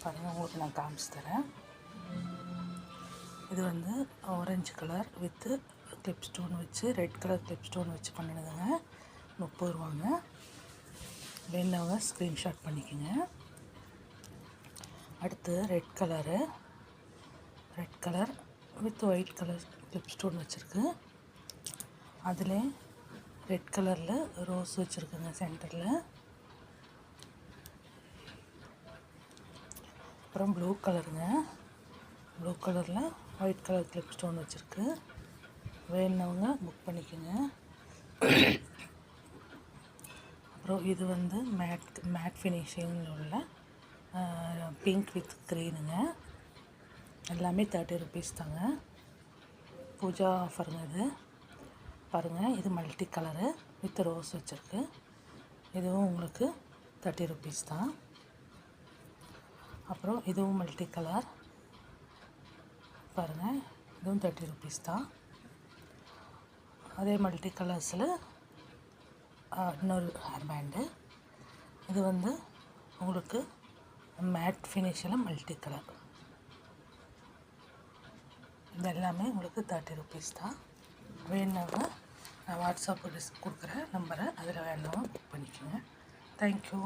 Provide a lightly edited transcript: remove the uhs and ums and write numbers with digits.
பாருங்கள், உங்களுக்கு நான் காமிச்சு தரேன். இது வந்து orange colour with clip stone வச்சு, ரெட் கலர் கிளிப் ஸ்டோன் வச்சு பண்ணினதுங்க. 30 ரூபாங்க. வேணவங்க ஸ்க்ரீன்ஷாட் பண்ணிக்கோங்க. அடுத்து red colour with white colour clip stone வச்சுருக்கு. அதில் ரெட் கலரில் ரோஸ் வச்சுருக்குங்க சென்டரில். அப்புறம் ப்ளூ கலரில் ஒயிட் கலர் கிளிப் ஸ்டோன் வச்சுருக்கு. வேணுனவங்க புக் பண்ணிக்கோங்க. அப்புறம் இது வந்து மேட் ஃபினிஷிங்கில் உள்ள பிங்க் வித் க்ரீனுங்க. எல்லாமே 30 ருபீஸ் தாங்க. பூஜா ஆஃபருங்க இது. பாருங்கள், இது மல்டி கலரு வித் ரோஸ் வச்சுருக்கு. இதுவும் உங்களுக்கு 30 ருபீஸ் தான். அப்புறம் இதுவும் மல்டி கலர் பாருங்கள், இதுவும் 30 ருபீஸ் தான். அதே மல்டி கலர்ஸில் இன்னொரு ஹேர் பேண்டு. இது வந்து உங்களுக்கு மேட் ஃபினிஷில் மல்டி கலர். இது எல்லாமே உங்களுக்கு 30 ருபீஸ் தான். வேணுன்னா நான் வாட்ஸ்அப் கொடுக்குற நம்பரை அதில் வேணுன்னா புக் பண்ணிக்கோங்க. தேங்க்யூ.